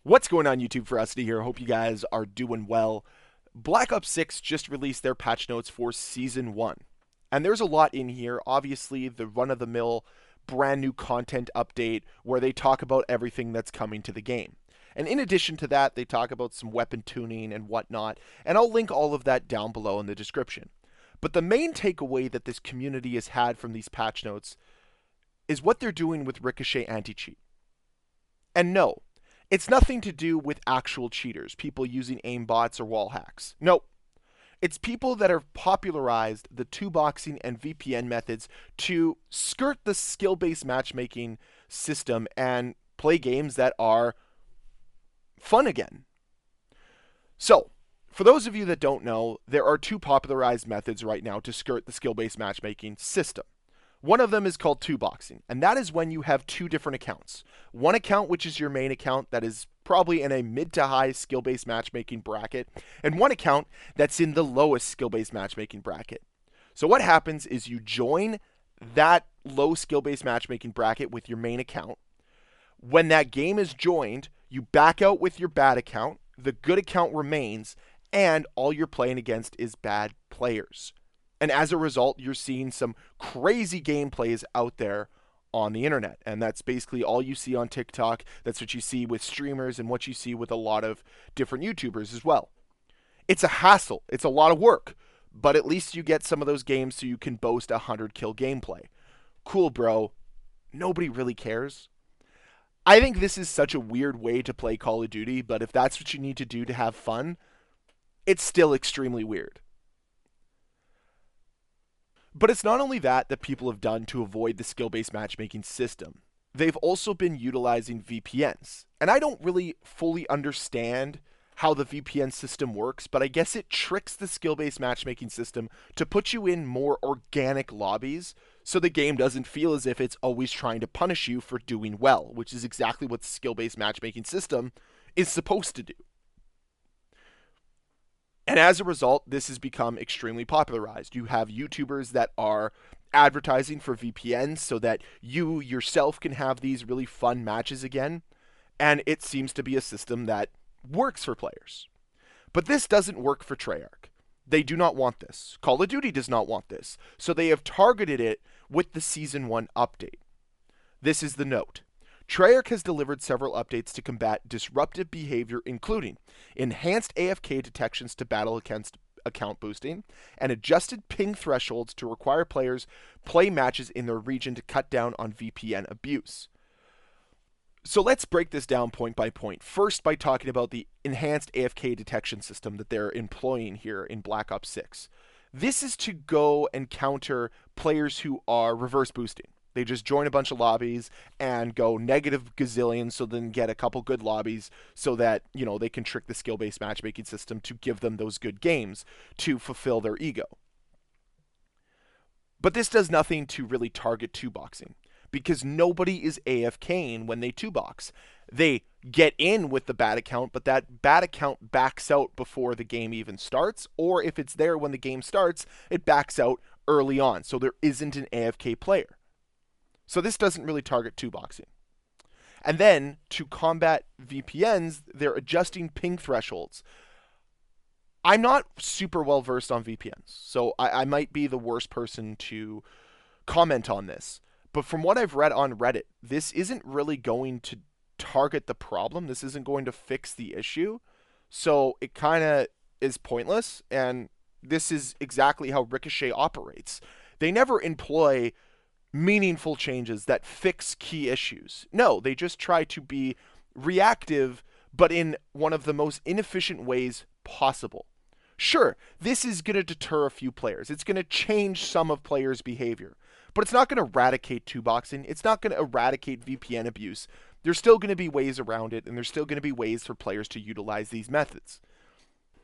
What's going on, YouTube? Ferocity here. Hope you guys are doing well. Black Ops 6 just released their patch notes for Season 1. And there's a lot in here. Obviously, the run-of-the-mill brand new content update where they talk about everything that's coming to the game. And in addition to that, they talk about some weapon tuning and whatnot. And I'll link all of that down below in the description. But the main takeaway that this community has had from these patch notes is what they're doing with Ricochet anti-cheat. And no, it's nothing to do with actual cheaters, people using aimbots or wall hacks. Nope. It's people that have popularized the two-boxing and VPN methods to skirt the skill-based matchmaking system and play games that are fun again. So, for those of you that don't know, there are two popularized methods right now to skirt the skill-based matchmaking system. One of them is called two-boxing, and that is when you have two different accounts. One account, which is your main account, that is probably in a mid to high skill-based matchmaking bracket, and one account that's in the lowest skill-based matchmaking bracket. So what happens is you join that low skill-based matchmaking bracket with your main account. When that game is joined, you back out with your bad account, the good account remains, and all you're playing against is bad players. And as a result, you're seeing some crazy gameplays out there on the internet. And that's basically all you see on TikTok. That's what you see with streamers and what you see with a lot of different YouTubers as well. It's a hassle. It's a lot of work. But at least you get some of those games so you can boast 100 kill gameplay. Cool, bro. Nobody really cares. I think this is such a weird way to play Call of Duty, but if that's what you need to do to have fun, it's still extremely weird. But it's not only that people have done to avoid the skill-based matchmaking system. They've also been utilizing VPNs. And I don't really fully understand how the VPN system works, but I guess it tricks the skill-based matchmaking system to put you in more organic lobbies so the game doesn't feel as if it's always trying to punish you for doing well, which is exactly what the skill-based matchmaking system is supposed to do. And as a result, this has become extremely popularized. You have YouTubers that are advertising for VPNs so that you yourself can have these really fun matches again. And it seems to be a system that works for players. But this doesn't work for Treyarch. They do not want this. Call of Duty does not want this. So they have targeted it with the Season 1 update. This is the note. Treyarch has delivered several updates to combat disruptive behavior, including enhanced AFK detections to battle against account boosting, and adjusted ping thresholds to require players play matches in their region to cut down on VPN abuse. So let's break this down point by point. First, by talking about the enhanced AFK detection system that they're employing here in Black Ops 6. This is to go and counter players who are reverse boosting. They just join a bunch of lobbies and go negative gazillion, so then get a couple good lobbies so that, they can trick the skill-based matchmaking system to give them those good games to fulfill their ego. But this does nothing to really target two-boxing because nobody is AFKing when they two-box. They get in with the bad account, but that bad account backs out before the game even starts, or if it's there when the game starts, it backs out early on, so there isn't an AFK player. So this doesn't really target two-boxing. And then, to combat VPNs, they're adjusting ping thresholds. I'm not super well versed on VPNs, so I might be the worst person to comment on this. But from what I've read on Reddit, this isn't really going to target the problem. This isn't going to fix the issue. So it kind of is pointless, and this is exactly how Ricochet operates. They never employ meaningful changes that fix key issues. No, they just try to be reactive, but in one of the most inefficient ways possible. Sure, this is going to deter a few players. It's going to change some of players' behavior, but it's not going to eradicate two-boxing. It's not going to eradicate VPN abuse. There's still going to be ways around it, and there's still going to be ways for players to utilize these methods.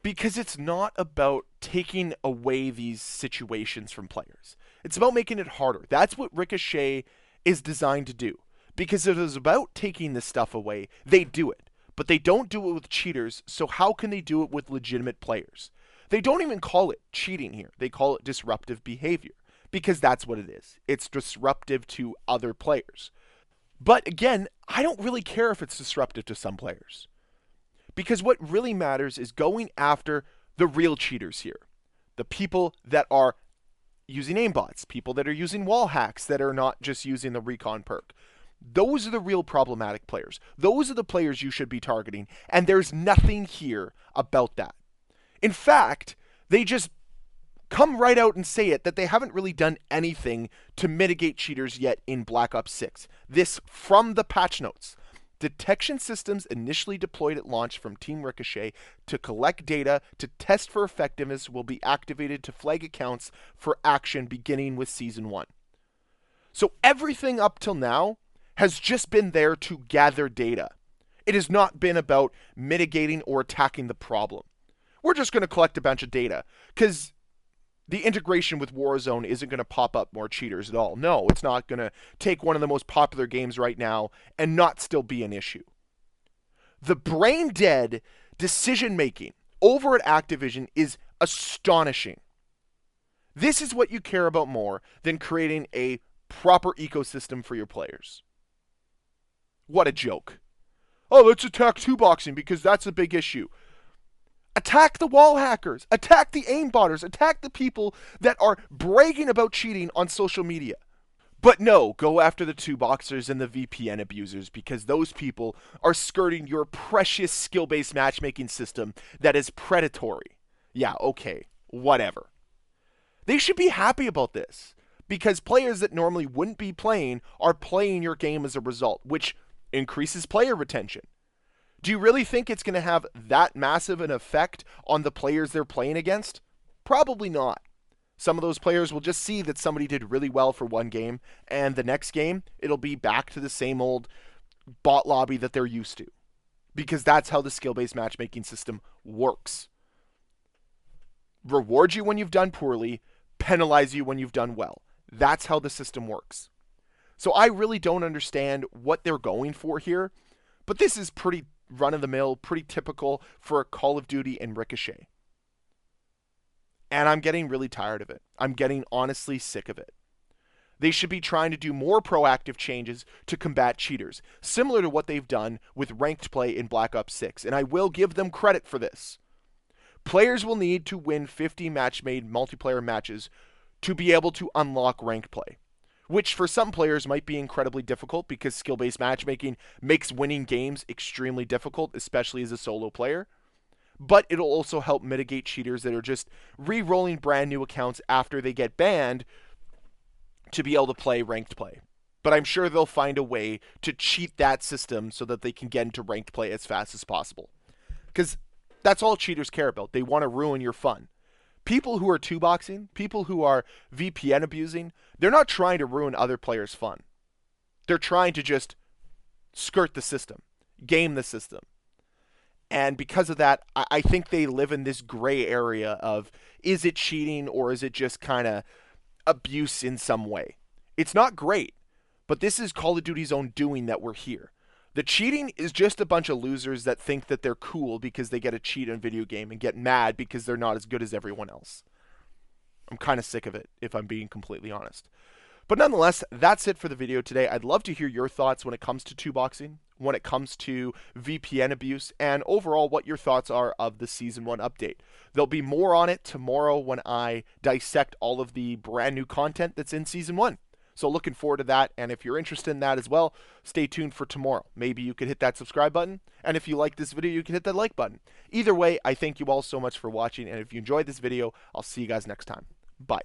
Because it's not about taking away these situations from players. It's about making it harder. That's what Ricochet is designed to do. Because if it was about taking this stuff away, they do it. But they don't do it with cheaters, so how can they do it with legitimate players? They don't even call it cheating here. They call it disruptive behavior. Because that's what it is. It's disruptive to other players. But again, I don't really care if it's disruptive to some players. Because what really matters is going after the real cheaters here. The people that are using aimbots, people that are using wall hacks that are not just using the recon perk. Those are the real problematic players. Those are the players you should be targeting, and there's nothing here about that. In fact, they just come right out and say it that they haven't really done anything to mitigate cheaters yet in Black Ops 6. This from the patch notes. Detection systems initially deployed at launch from Team Ricochet to collect data to test for effectiveness will be activated to flag accounts for action beginning with Season 1. So everything up till now has just been there to gather data. It has not been about mitigating or attacking the problem. We're just going to collect a bunch of data because the integration with Warzone isn't going to pop up more cheaters at all. No, it's not going to take one of the most popular games right now and not still be an issue. The brain dead decision making over at Activision is astonishing. This is what you care about more than creating a proper ecosystem for your players. What a joke. Oh, let's attack 2-boxing because that's a big issue. Attack the wall hackers, attack the aimbotters, attack the people that are bragging about cheating on social media. But no, go after the 2-boxers and the VPN abusers because those people are skirting your precious skill-based matchmaking system that is predatory. Yeah, okay, whatever. They should be happy about this because players that normally wouldn't be playing are playing your game as a result, which increases player retention. Do you really think it's going to have that massive an effect on the players they're playing against? Probably not. Some of those players will just see that somebody did really well for one game, and the next game, it'll be back to the same old bot lobby that they're used to. Because that's how the skill-based matchmaking system works. Reward you when you've done poorly, penalize you when you've done well. That's how the system works. So I really don't understand what they're going for here, but this is pretty run-of-the-mill, pretty typical for Call of Duty and Ricochet. And I'm getting really tired of it. I'm getting honestly sick of it. They should be trying to do more proactive changes to combat cheaters, similar to what they've done with ranked play in Black Ops 6, and I will give them credit for this. Players will need to win 50 match-made multiplayer matches to be able to unlock ranked play, which for some players might be incredibly difficult because skill-based matchmaking makes winning games extremely difficult, especially as a solo player. But it'll also help mitigate cheaters that are just re-rolling brand new accounts after they get banned to be able to play ranked play. But I'm sure they'll find a way to cheat that system so that they can get into ranked play as fast as possible. Because that's all cheaters care about. They want to ruin your fun. People who are 2-boxing, people who are VPN abusing, they're not trying to ruin other players' fun. They're trying to just skirt the system, game the system. And because of that, I think they live in this gray area of, is it cheating or is it just kind of abuse in some way? It's not great, but this is Call of Duty's own doing that we're here. The cheating is just a bunch of losers that think that they're cool because they get a cheat in a video game and get mad because they're not as good as everyone else. I'm kind of sick of it, if I'm being completely honest. But nonetheless, that's it for the video today. I'd love to hear your thoughts when it comes to 2-boxing, when it comes to VPN abuse, and overall what your thoughts are of the Season 1 update. There'll be more on it tomorrow when I dissect all of the brand new content that's in Season 1. So looking forward to that, and if you're interested in that as well, stay tuned for tomorrow. Maybe you could hit that subscribe button, and if you like this video, you can hit that like button. Either way, I thank you all so much for watching, and if you enjoyed this video, I'll see you guys next time. Bye.